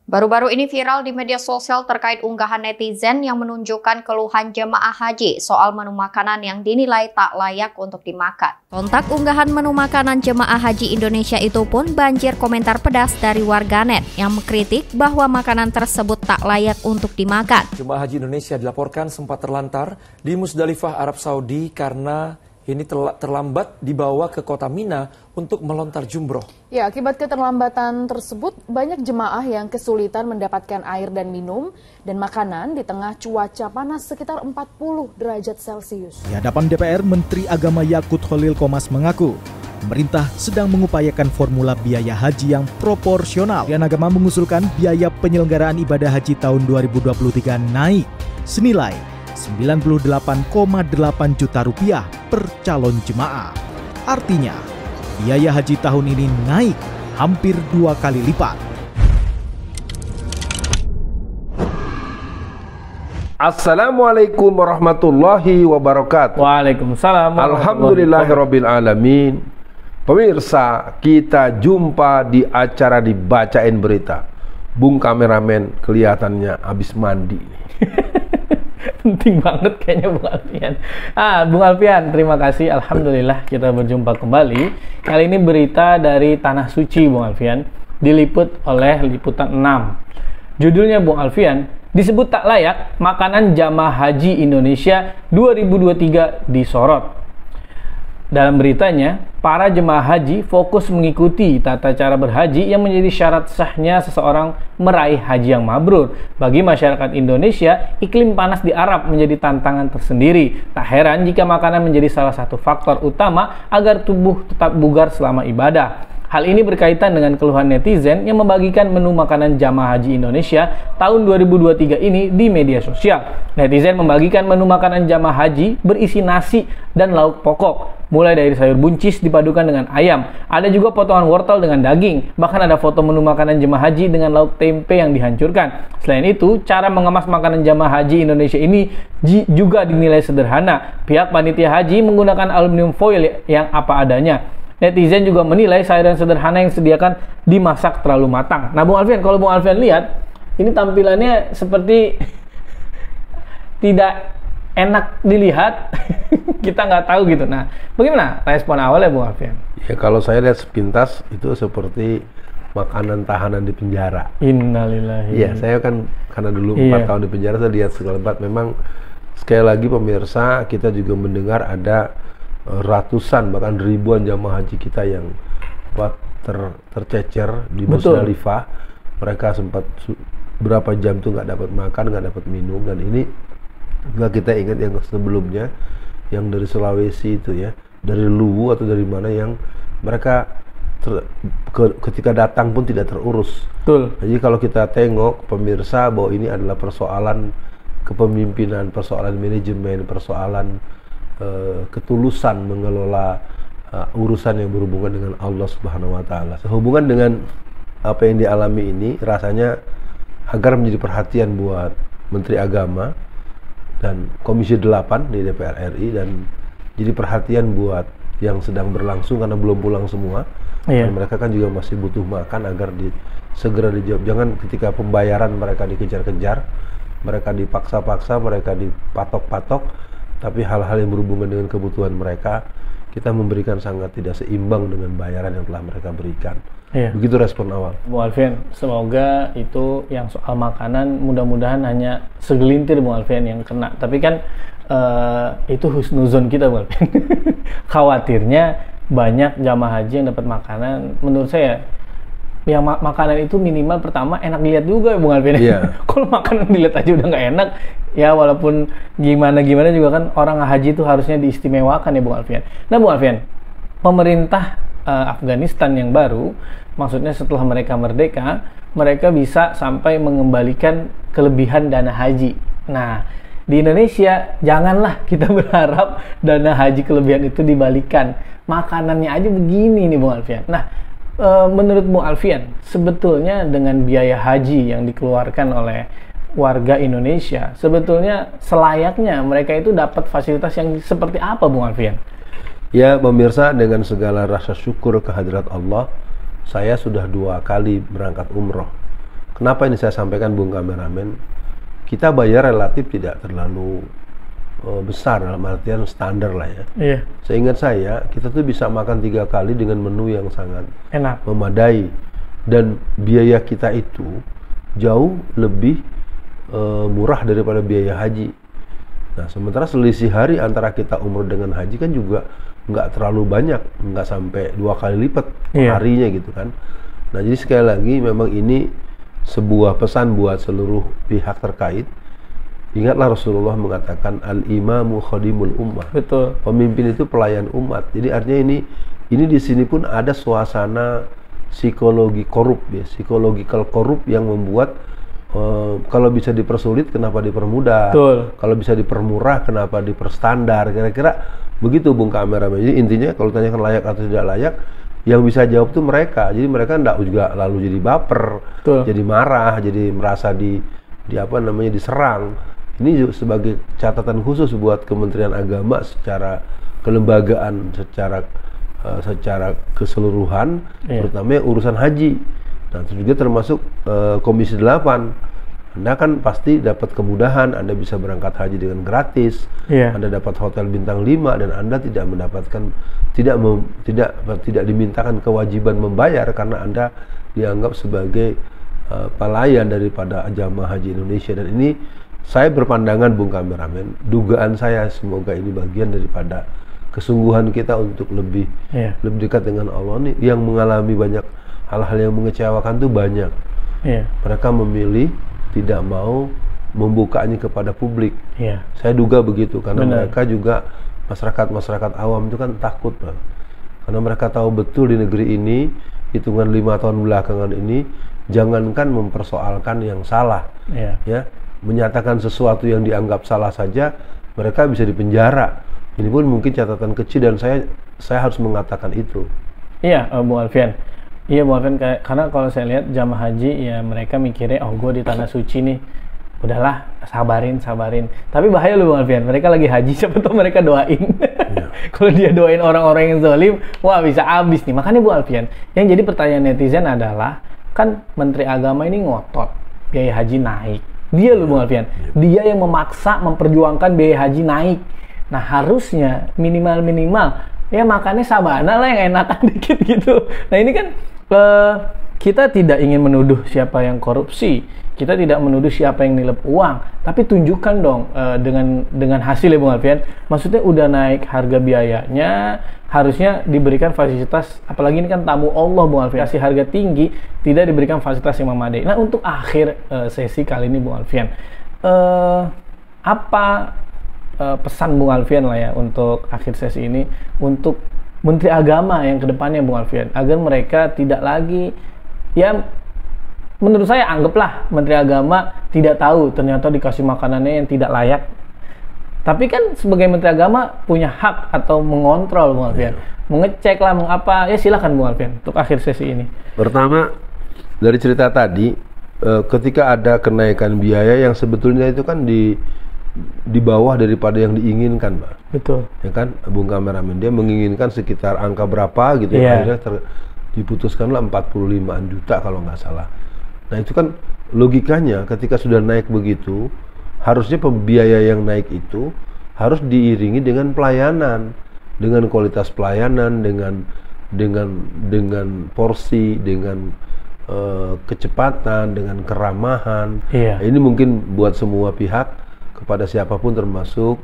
Baru-baru ini viral di media sosial terkait unggahan netizen yang menunjukkan keluhan jemaah haji soal menu makanan yang dinilai tak layak untuk dimakan. Sontak unggahan menu makanan jemaah haji Indonesia itu pun banjir komentar pedas dari warganet yang mengkritik bahwa makanan tersebut tak layak untuk dimakan. Jemaah haji Indonesia dilaporkan sempat terlantar di Musdalifah, Arab Saudi karena ini terlambat dibawa ke kota Mina untuk melontar jumroh. Ya, akibat keterlambatan tersebut, banyak jemaah yang kesulitan mendapatkan air dan minum dan makanan di tengah cuaca panas sekitar 40 derajat Celcius. Di hadapan DPR, Menteri Agama Yakut Khalil Qomas mengaku, pemerintah sedang mengupayakan formula biaya haji yang proporsional. Kementerian Agama mengusulkan biaya penyelenggaraan ibadah haji tahun 2023 naik senilai 98,8 juta rupiah per calon jemaah. Artinya, biaya haji tahun ini naik hampir 2 kali lipat. Assalamualaikum warahmatullahi wabarakatuh. Waalaikumsalam. Alhamdulillahirabbil alamin. Pemirsa, kita jumpa di acara dibacain berita. Bung kameramen kelihatannya habis mandi. Penting banget kayaknya Bung Alfian. Bung Alfian, terima kasih. Alhamdulillah kita berjumpa kembali. Kali ini berita dari Tanah Suci, Bung Alfian, diliput oleh Liputan 6. Judulnya, Bung Alfian, disebut tak layak, makanan jamaah haji Indonesia 2023 disorot. Dalam beritanya, para jemaah haji fokus mengikuti tata cara berhaji yang menjadi syarat sahnya seseorang meraih haji yang mabrur. Bagi masyarakat Indonesia, iklim panas di Arab menjadi tantangan tersendiri. Tak heran jika makanan menjadi salah satu faktor utama agar tubuh tetap bugar selama ibadah. Hal ini berkaitan dengan keluhan netizen yang membagikan menu makanan jamaah haji Indonesia tahun 2023 ini di media sosial. Netizen membagikan menu makanan jamaah haji berisi nasi dan lauk pokok, mulai dari sayur buncis dipadukan dengan ayam. Ada juga potongan wortel dengan daging. Bahkan ada foto menu makanan jemaah haji dengan lauk tempe yang dihancurkan. Selain itu, cara mengemas makanan jamaah haji Indonesia ini juga dinilai sederhana. Pihak panitia haji menggunakan aluminium foil yang apa adanya. Netizen juga menilai sayuran sederhana yang disediakan dimasak terlalu matang. Nah, Bung Alfian, kalau Bung Alfian lihat, ini tampilannya seperti tidak enak dilihat. Kita nggak tahu gitu. Nah, bagaimana respon awalnya, Bung Alfian? Ya, kalau saya lihat sepintas itu seperti makanan tahanan di penjara. Innalillahi. Iya, saya kan karena dulu 4 tahun di penjara, saya lihat segala tempat. Memang sekali lagi pemirsa, kita juga mendengar ada ratusan bahkan ribuan jamaah haji kita yang tercecer di Musdalifah. Mereka sempat berapa jam tuh nggak dapat makan, nggak dapat minum. Dan ini nggak kita ingat yang sebelumnya, yang dari Sulawesi itu ya, dari Luwu atau dari mana, yang mereka ketika datang pun tidak terurus. Betul. Jadi kalau kita tengok pemirsa, bahwa ini adalah persoalan kepemimpinan, persoalan manajemen, persoalan ketulusan mengelola urusan yang berhubungan dengan Allah Subhanahu wa Ta'ala. Sehubungan dengan apa yang dialami ini, rasanya agar menjadi perhatian buat Menteri Agama dan Komisi 8 di DPR RI, dan jadi perhatian buat yang sedang berlangsung karena belum pulang semua. Dan mereka kan juga masih butuh makan, agar segera dijawab. Jangan ketika pembayaran mereka dikejar-kejar, mereka dipaksa-paksa, mereka dipatok-patok, tapi hal-hal yang berhubungan dengan kebutuhan mereka, kita memberikan sangat tidak seimbang dengan bayaran yang telah mereka berikan. Begitu respon awal. Bung Alfian, semoga itu yang soal makanan mudah-mudahan hanya segelintir Bung Alfian yang kena. Tapi kan itu husnuzon kita, Bung Alfian. Khawatirnya banyak jamaah haji yang dapat makanan. Menurut saya, yang makanan itu minimal pertama enak dilihat juga, Bung Alfian. Kalau makanan dilihat aja udah nggak enak, ya walaupun gimana juga kan orang haji itu harusnya diistimewakan ya, Bung Alfian. Nah, Bung Alfian, pemerintah Afghanistan yang baru, maksudnya setelah mereka merdeka, mereka bisa sampai mengembalikan kelebihan dana haji. Nah, di Indonesia janganlah kita berharap dana haji kelebihan itu dibalikan. Makanannya aja begini nih, Bung Alfian. Nah, menurut Bung Alfian, sebetulnya dengan biaya haji yang dikeluarkan oleh warga Indonesia, sebetulnya selayaknya mereka itu dapat fasilitas yang seperti apa, Bung Alfian? Ya, pemirsa, dengan segala rasa syukur kehadirat Allah, saya sudah 2 kali berangkat umroh. Kenapa ini saya sampaikan, Bung Kameramen? Kita bayar relatif tidak terlalu besar, dalam artian standar lah ya. Iya. Seingat saya, kita tuh bisa makan 3 kali dengan menu yang sangat Enak. memadai, dan biaya kita itu jauh lebih murah daripada biaya haji. Nah, sementara selisih hari antara kita umroh dengan haji kan juga nggak terlalu banyak, nggak sampai 2 kali lipat harinya gitu kan. Nah, jadi sekali lagi memang ini sebuah pesan buat seluruh pihak terkait. Ingatlah Rasulullah mengatakan al-imamu khadimul ummah. Betul. Pemimpin itu pelayan umat. Jadi artinya ini di sini pun ada suasana psikologi korup ya, psychological korup yang membuat kalau bisa dipersulit kenapa dipermudah. Betul. Kalau bisa dipermurah kenapa diperstandar. Kira-kira begitu, Bung Kameramen. Jadi intinya kalau tanyakan layak atau tidak layak, yang bisa jawab tuh mereka. Jadi mereka enggak juga lalu jadi baper, jadi marah, jadi merasa diserang. Ini sebagai catatan khusus buat Kementerian Agama secara kelembagaan, secara keseluruhan, terutama urusan haji. Nah, itu juga termasuk Komisi 8. Anda kan pasti dapat kemudahan, Anda bisa berangkat haji dengan gratis, Anda dapat hotel bintang 5, dan Anda tidak mendapatkan tidak dimintakan kewajiban membayar karena Anda dianggap sebagai pelayan daripada jamaah haji Indonesia. Dan ini saya berpandangan, Bung Kameramen, dugaan saya semoga ini bagian daripada kesungguhan kita untuk lebih dekat dengan Allah nih. Yang mengalami banyak hal-hal yang mengecewakan tuh banyak. Mereka memilih tidak mau membukanya kepada publik. Saya duga begitu karena mereka juga masyarakat awam itu kan takut, Pak. Karena mereka tahu betul di negeri ini hitungan 5 tahun belakangan ini jangankan mempersoalkan yang salah, ya, menyatakan sesuatu yang dianggap salah saja mereka bisa dipenjara. Ini pun mungkin catatan kecil dan saya harus mengatakan itu. Iya, Bung Alfian. Iya, Bung Alfian, karena kalau saya lihat jamaah haji ya mereka mikirnya gue di tanah suci nih, udahlah sabarin. Tapi bahaya loh Bung Alfian, mereka lagi haji, siapa tahu mereka doain. Kalau dia doain orang-orang yang zalim, wah bisa habis nih. Makanya Bung Alfian, yang jadi pertanyaan netizen adalah, kan Menteri Agama ini ngotot biaya haji naik. Dia loh Bung Alfian, dia yang memaksa memperjuangkan biaya haji naik. Nah harusnya minimal ya makannya sabana lah yang enakan dikit gitu. Nah ini kan kita tidak ingin menuduh siapa yang korupsi, kita tidak menuduh siapa yang nilep uang, tapi tunjukkan dong dengan hasil ya Bung Alfian. Maksudnya udah naik harga biayanya, harusnya diberikan fasilitas, apalagi ini kan tamu Allah Bung Alfian, kasih harga tinggi, tidak diberikan fasilitas yang memadai. Nah untuk akhir sesi kali ini Bung Alfian, apa pesan Bung Alfian lah ya untuk akhir sesi ini untuk Menteri Agama yang kedepannya Bung Alfian, agar mereka tidak lagi, ya menurut saya anggaplah Menteri Agama tidak tahu ternyata dikasih makanannya yang tidak layak. Tapi kan sebagai Menteri Agama punya hak atau mengontrol Bung Alfian, mengecek lah, mengapa, ya silakan Bung Alfian untuk akhir sesi ini. Pertama, dari cerita tadi, ketika ada kenaikan biaya yang sebetulnya itu kan di bawah daripada yang diinginkan, Pak. Betul. Ya kan, Bung Kameramen, dia menginginkan sekitar angka berapa gitu ya, akhirnya diputuskanlah 45 juta kalau nggak salah. Nah itu kan logikanya ketika sudah naik begitu, harusnya biaya yang naik itu harus diiringi dengan pelayanan, dengan kualitas pelayanan, dengan porsi, dengan kecepatan, dengan keramahan. Ini mungkin buat semua pihak, kepada siapapun termasuk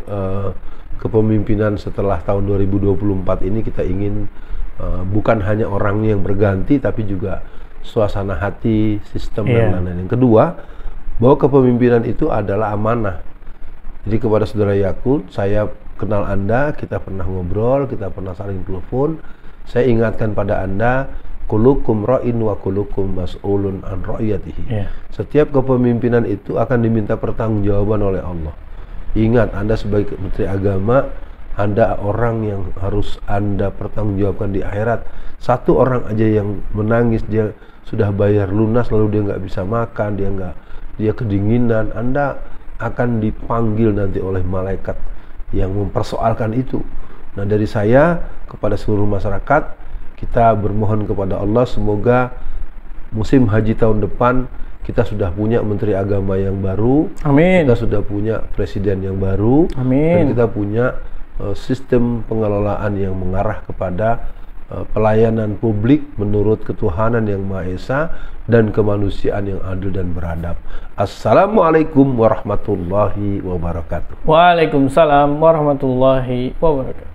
kepemimpinan setelah tahun 2024 ini kita ingin bukan hanya orangnya yang berganti tapi juga suasana hati, sistem dan lain-lain. Yang kedua, bahwa kepemimpinan itu adalah amanah. Jadi kepada saudara Yakut, saya kenal Anda, kita pernah ngobrol, kita pernah saling telepon. Saya ingatkan pada Anda, kulukum ra'in wa kulukum mas'ulun an ra'iyatihi. Setiap kepemimpinan itu akan diminta pertanggungjawaban oleh Allah. Ingat, Anda sebagai Menteri Agama, Anda orang yang harus Anda pertanggungjawabkan di akhirat. Satu orang aja yang menangis, dia sudah bayar lunas lalu dia nggak bisa makan, dia kedinginan, Anda akan dipanggil nanti oleh malaikat yang mempersoalkan itu. Nah dari saya kepada seluruh masyarakat, kita bermohon kepada Allah semoga musim haji tahun depan Kita sudah punya Menteri Agama yang baru. Amin. Kita sudah punya Presiden yang baru. Amin. Dan kita punya sistem pengelolaan yang mengarah kepada pelayanan publik menurut ketuhanan yang Maha Esa dan kemanusiaan yang adil dan beradab. Assalamualaikum warahmatullahi wabarakatuh. Waalaikumsalam warahmatullahi wabarakatuh.